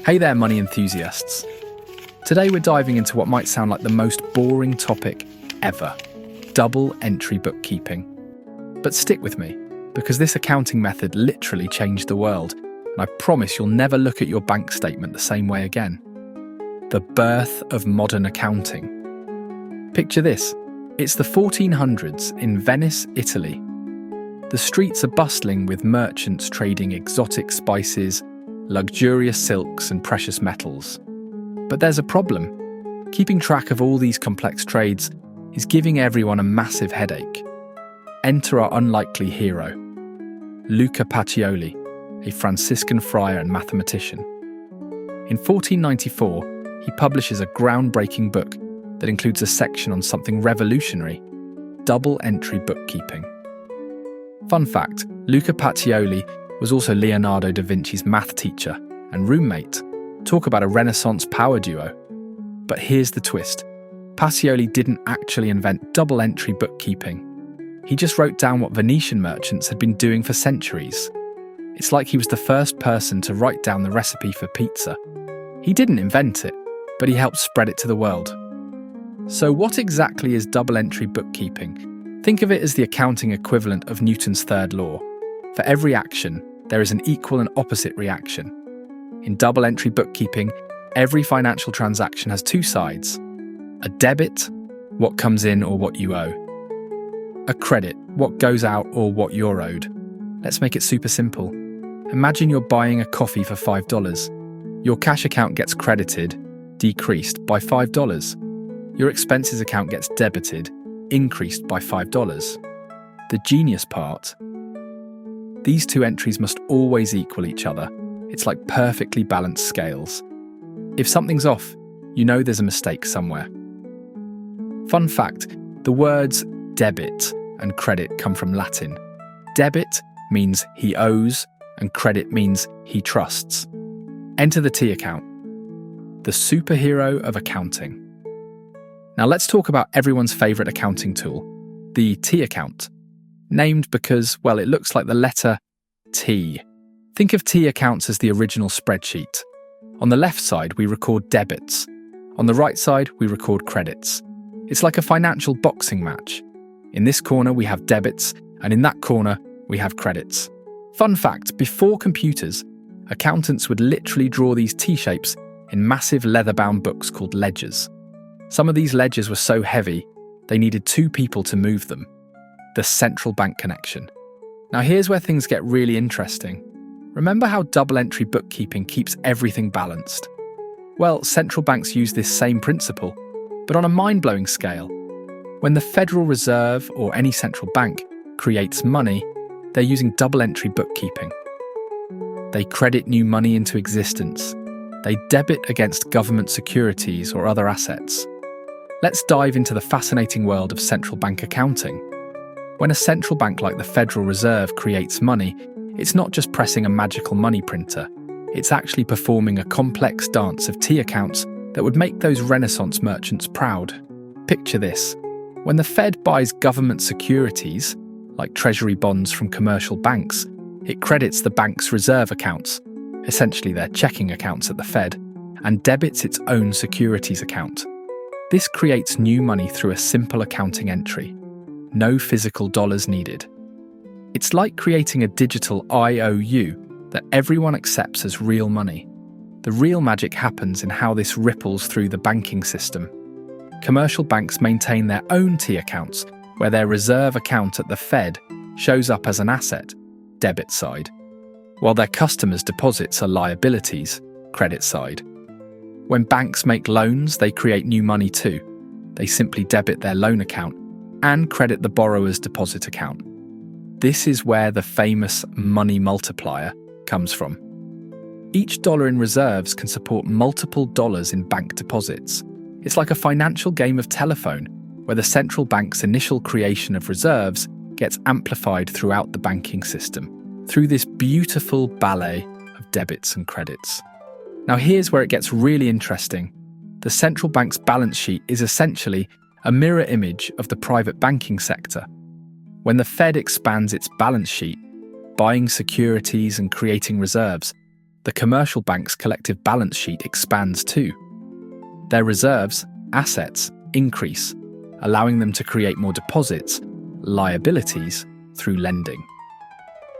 Hey there, money enthusiasts. Today we're diving into what might sound like the most boring topic ever, double entry bookkeeping. But stick with me, because this accounting method literally changed the world, and I promise you'll never look at your bank statement the same way again. The birth of modern accounting. Picture this, it's the 1400s in Venice, Italy. The streets are bustling with merchants trading exotic spices, luxurious silks and precious metals. But there's a problem. Keeping track of all these complex trades is giving everyone a massive headache. Enter our unlikely hero, Luca Pacioli, a Franciscan friar and mathematician. In 1494, he publishes a groundbreaking book that includes a section on something revolutionary, double entry bookkeeping. Fun fact, Luca Pacioli was also Leonardo da Vinci's math teacher and roommate. Talk about a Renaissance power duo. But here's the twist. Pacioli didn't actually invent double entry bookkeeping. He just wrote down what Venetian merchants had been doing for centuries. It's like he was the first person to write down the recipe for pizza. He didn't invent it, but he helped spread it to the world. So what exactly is double entry bookkeeping? Think of it as the accounting equivalent of Newton's third law. For every action, there is an equal and opposite reaction. In double entry bookkeeping, every financial transaction has two sides. A debit, what comes in or what you owe. A credit, what goes out or what you're owed. Let's make it super simple. Imagine you're buying a coffee for $5. Your cash account gets credited, decreased by $5. Your expenses account gets debited, increased by $5. The genius part, these two entries must always equal each other. It's like perfectly balanced scales. If something's off, you know there's a mistake somewhere. Fun fact, the words debit and credit come from Latin. Debit means he owes, and credit means he trusts. Enter the T account, the superhero of accounting. Now let's talk about everyone's favourite accounting tool, the T account. Named because, well, it looks like the letter T. Think of T accounts as the original spreadsheet. On the left side, we record debits. On the right side, we record credits. It's like a financial boxing match. In this corner, we have debits, and in that corner, we have credits. Fun fact, before computers, accountants would literally draw these T-shapes in massive leather-bound books called ledgers. Some of these ledgers were so heavy, they needed two people to move them. The central bank connection. Now here's where things get really interesting. Remember how double entry bookkeeping keeps everything balanced? Well, central banks use this same principle, but on a mind-blowing scale. When the Federal Reserve or any central bank creates money, they're using double entry bookkeeping. They credit new money into existence. They debit against government securities or other assets. Let's dive into the fascinating world of central bank accounting. When a central bank like the Federal Reserve creates money, it's not just pressing a magical money printer. It's actually performing a complex dance of T accounts that would make those Renaissance merchants proud. Picture this. When the Fed buys government securities, like treasury bonds from commercial banks, it credits the bank's reserve accounts, essentially their checking accounts at the Fed, and debits its own securities account. This creates new money through a simple accounting entry. No physical dollars needed. It's like creating a digital IOU that everyone accepts as real money. The real magic happens in how this ripples through the banking system. Commercial banks maintain their own T accounts, where their reserve account at the Fed shows up as an asset, debit side, while their customers' deposits are liabilities, credit side. When banks make loans, they create new money too. They simply debit their loan account and credit the borrower's deposit account. This is where the famous money multiplier comes from. Each dollar in reserves can support multiple dollars in bank deposits. It's like a financial game of telephone, where the central bank's initial creation of reserves gets amplified throughout the banking system, through this beautiful ballet of debits and credits. Now here's where it gets really interesting. The central bank's balance sheet is essentially a mirror image of the private banking sector. When the Fed expands its balance sheet, buying securities and creating reserves, the commercial bank's collective balance sheet expands too. Their reserves, assets, increase, allowing them to create more deposits, liabilities, through lending.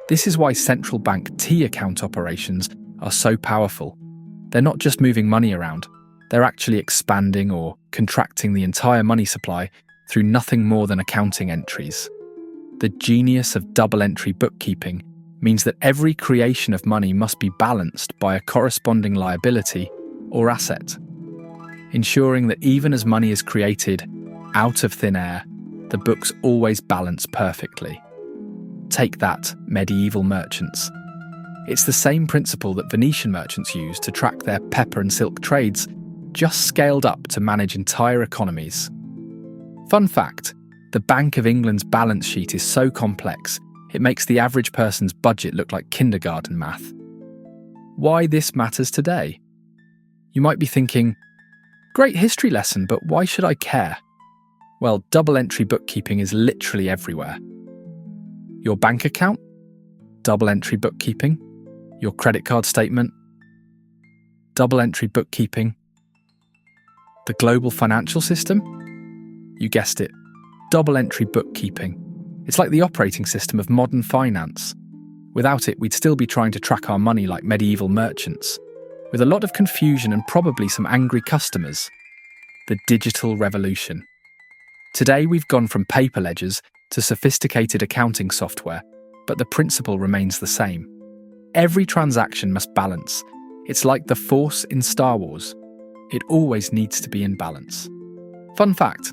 This is why central bank T-account operations are so powerful. They're not just moving money around, they're actually expanding or contracting the entire money supply through nothing more than accounting entries. The genius of double-entry bookkeeping means that every creation of money must be balanced by a corresponding liability or asset, ensuring that even as money is created out of thin air, the books always balance perfectly. Take that, medieval merchants. It's the same principle that Venetian merchants used to track their pepper and silk trades, just scaled up to manage entire economies. Fun fact, the Bank of England's balance sheet is so complex, it makes the average person's budget look like kindergarten math. Why this matters today? You might be thinking, great history lesson, but why should I care? Well, double-entry bookkeeping is literally everywhere. Your bank account? Double-entry bookkeeping. Your credit card statement? Double-entry bookkeeping. The global financial system? You guessed it, double-entry bookkeeping. It's like the operating system of modern finance. Without it, we'd still be trying to track our money like medieval merchants, with a lot of confusion and probably some angry customers. The digital revolution. Today, we've gone from paper ledgers to sophisticated accounting software, but the principle remains the same. Every transaction must balance. It's like the Force in Star Wars. It always needs to be in balance. Fun fact,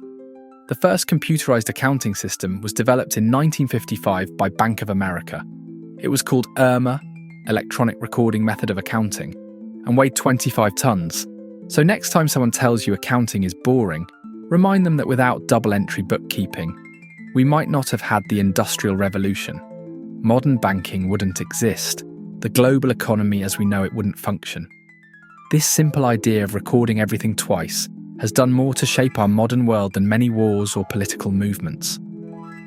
the first computerized accounting system was developed in 1955 by Bank of America. It was called IRMA, Electronic Recording Method of Accounting, and weighed 25 tons. So next time someone tells you accounting is boring, remind them that without double-entry bookkeeping, we might not have had the Industrial Revolution. Modern banking wouldn't exist. The global economy as we know it wouldn't function. This simple idea of recording everything twice has done more to shape our modern world than many wars or political movements.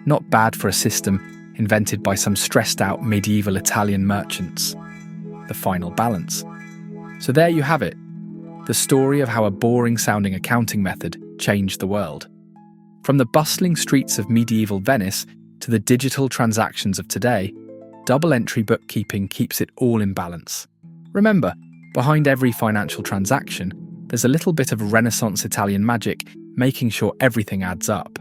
Not bad for a system invented by some stressed-out medieval Italian merchants. The final balance. So there you have it, the story of how a boring-sounding accounting method changed the world. From the bustling streets of medieval Venice to the digital transactions of today, double-entry bookkeeping keeps it all in balance. Remember, behind every financial transaction, there's a little bit of Renaissance Italian magic, making sure everything adds up.